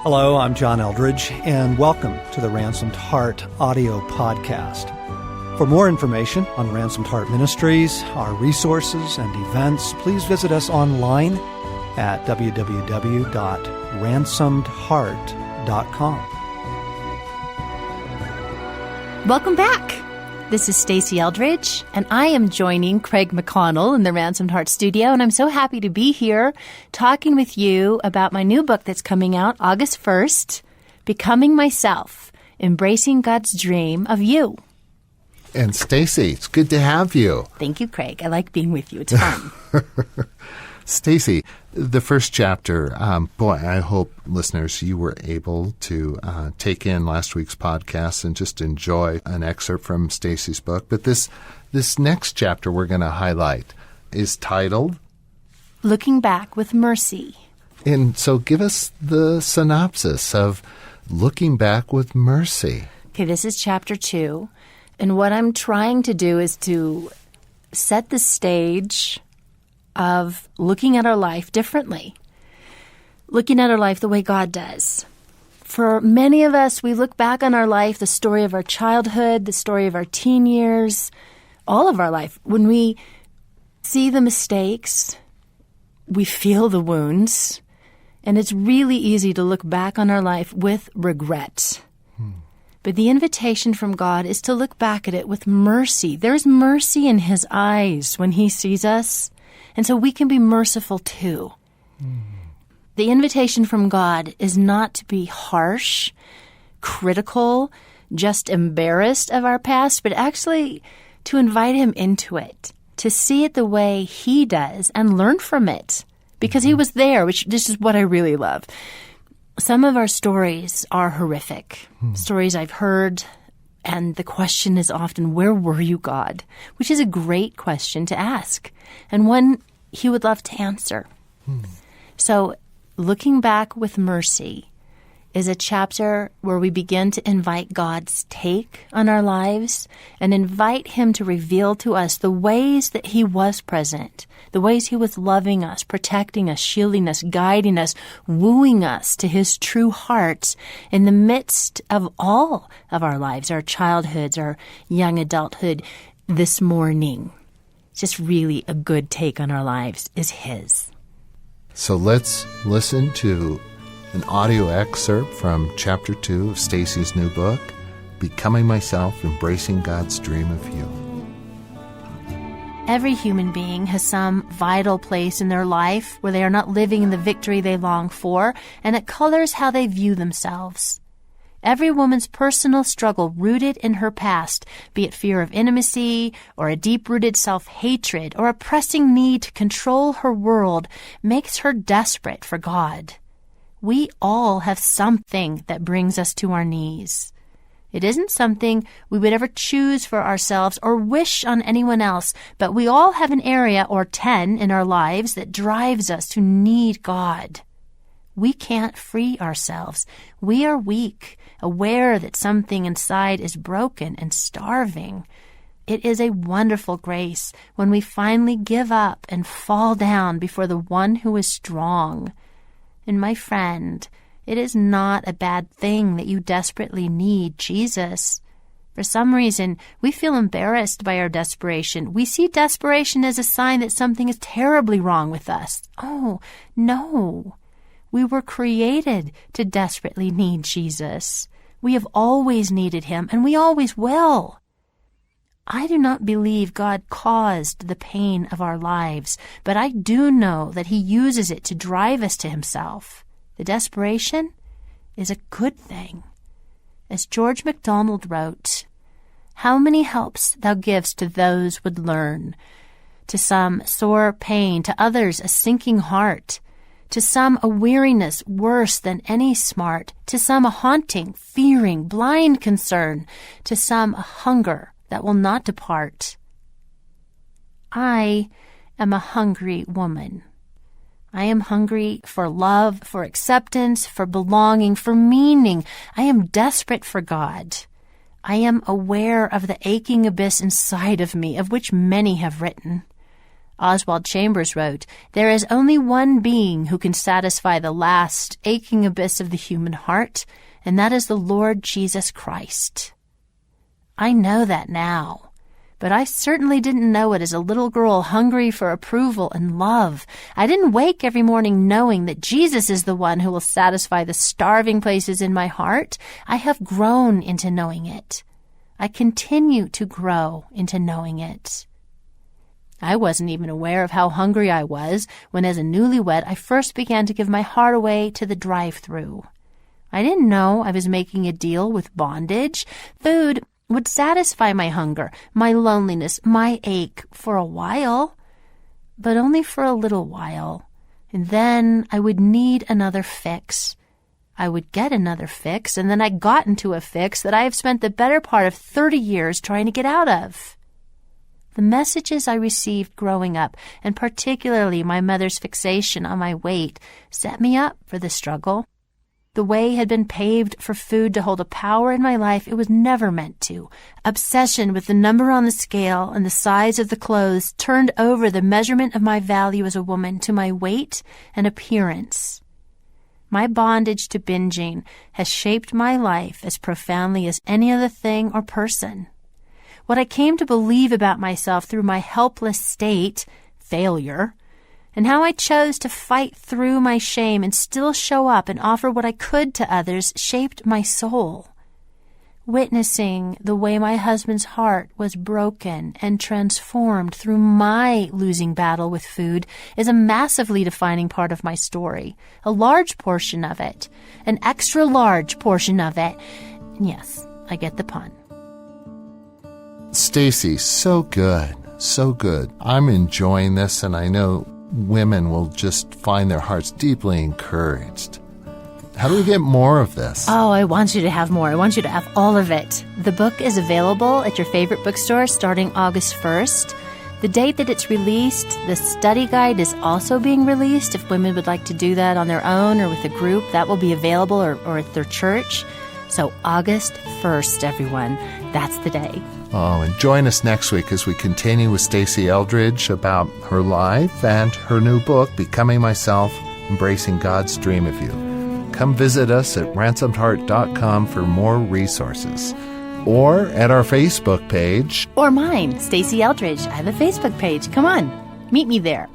Hello, I'm John Eldridge, and welcome to the Ransomed Heart audio podcast. For more information on Ransomed Heart Ministries, our resources and events, please visit us online at www.ransomedheart.com. Welcome back. This is Stasi Eldridge, and I am joining Craig McConnell in the Ransomed Heart studio, and I'm so happy to be here talking with you about my new book that's coming out August 1st, Becoming Myself, Embracing God's Dream of You. And Stasi, it's good to have you. Thank you, Craig. I like being with you. It's fun. Stasi, the first chapter, I hope, listeners, you were able to take in last week's podcast and just enjoy an excerpt from Stasi's book. But this next chapter we're going to highlight is titled Looking Back with Mercy. And so give us the synopsis of Looking Back with Mercy. Okay, this is chapter 2. And what I'm trying to do is to set the stage of looking at our life differently, looking at our life the way God does. For many of us, we look back on our life, the story of our childhood, the story of our teen years, all of our life. When we see the mistakes, we feel the wounds, and it's really easy to look back on our life with regret. But the invitation from God is to look back at it with mercy. There's mercy in His eyes when He sees us. And so we can be merciful too. The invitation from God is not to be harsh, critical, just embarrassed of our past, but actually to invite Him into it, to see it the way He does and learn from it, because He was there, which this is what I really love. Some of our stories are horrific, stories I've heard, and the question is often, where were you, God? Which is a great question to ask, and one He would love to answer. So, Looking Back with Mercy is a chapter where we begin to invite God's take on our lives and invite Him to reveal to us the ways that He was present, the ways He was loving us, protecting us, shielding us, guiding us, wooing us to His true heart in the midst of all of our lives, our childhoods, our young adulthood. This morning, just really a good take on our lives is His. So let's listen to an audio excerpt from Chapter 2 of Stasi's new book, Becoming Myself, Embracing God's Dream of You. Every human being has some vital place in their life where they are not living in the victory they long for, and it colors how they view themselves. Every woman's personal struggle rooted in her past, be it fear of intimacy or a deep-rooted self-hatred or a pressing need to control her world, makes her desperate for God. We all have something that brings us to our knees. It isn't something we would ever choose for ourselves or wish on anyone else, but we all have an area or 10 in our lives that drives us to need God. We can't free ourselves. We are weak, aware that something inside is broken and starving. It is a wonderful grace when we finally give up and fall down before the one who is strong. And my friend, it is not a bad thing that you desperately need Jesus. For some reason, we feel embarrassed by our desperation. We see desperation as a sign that something is terribly wrong with us. Oh, no. We were created to desperately need Jesus. We have always needed Him, and we always will. I do not believe God caused the pain of our lives, but I do know that He uses it to drive us to Himself. The desperation is a good thing. As George MacDonald wrote, "How many helps thou givest to those would learn. To some sore pain, to others a sinking heart. To some a weariness worse than any smart. To some a haunting, fearing, blind concern. To some a hunger that will not depart. I am a hungry woman. I am hungry for love, for acceptance, for belonging, for meaning. I am desperate for God. I am aware of the aching abyss inside of me, of which many have written. Oswald Chambers wrote, "There is only one being who can satisfy the last aching abyss of the human heart, and that is the Lord Jesus Christ." I know that now, but I certainly didn't know it as a little girl hungry for approval and love. I didn't wake every morning knowing that Jesus is the one who will satisfy the starving places in my heart. I have grown into knowing it. I continue to grow into knowing it. I wasn't even aware of how hungry I was when, as a newlywed, I first began to give my heart away to the drive-thru. I didn't know I was making a deal with bondage. Food would satisfy my hunger, my loneliness, my ache for a while, but only for a little while. And then I would need another fix. I would get another fix, and then I got into a fix that I have spent the better part of 30 years trying to get out of. The messages I received growing up, and particularly my mother's fixation on my weight, set me up for the struggle. The way had been paved for food to hold a power in my life it was never meant to. Obsession with the number on the scale and the size of the clothes turned over the measurement of my value as a woman to my weight and appearance. My bondage to binging has shaped my life as profoundly as any other thing or person. What I came to believe about myself through my helpless state, failure, and how I chose to fight through my shame and still show up and offer what I could to others shaped my soul. Witnessing the way my husband's heart was broken and transformed through my losing battle with food is a massively defining part of my story, a large portion of it, an extra large portion of it. And yes, I get the pun. Stasi, so good, so good. I'm enjoying this, and I know women will just find their hearts deeply encouraged. How do we get more of this? Oh, I want you to have more. I want you to have all of it. The book is available at your favorite bookstore starting August 1st. The date that it's released, the study guide is also being released. If women would like to do that on their own or with a group, that will be available or at their church. So August 1st, everyone. That's the day. Oh, and join us next week as we continue with Stasi Eldridge about her life and her new book, Becoming Myself, Embracing God's Dream of You. Come visit us at ransomedheart.com for more resources. Or at our Facebook page. Or mine, Stasi Eldridge. I have a Facebook page. Come on, meet me there.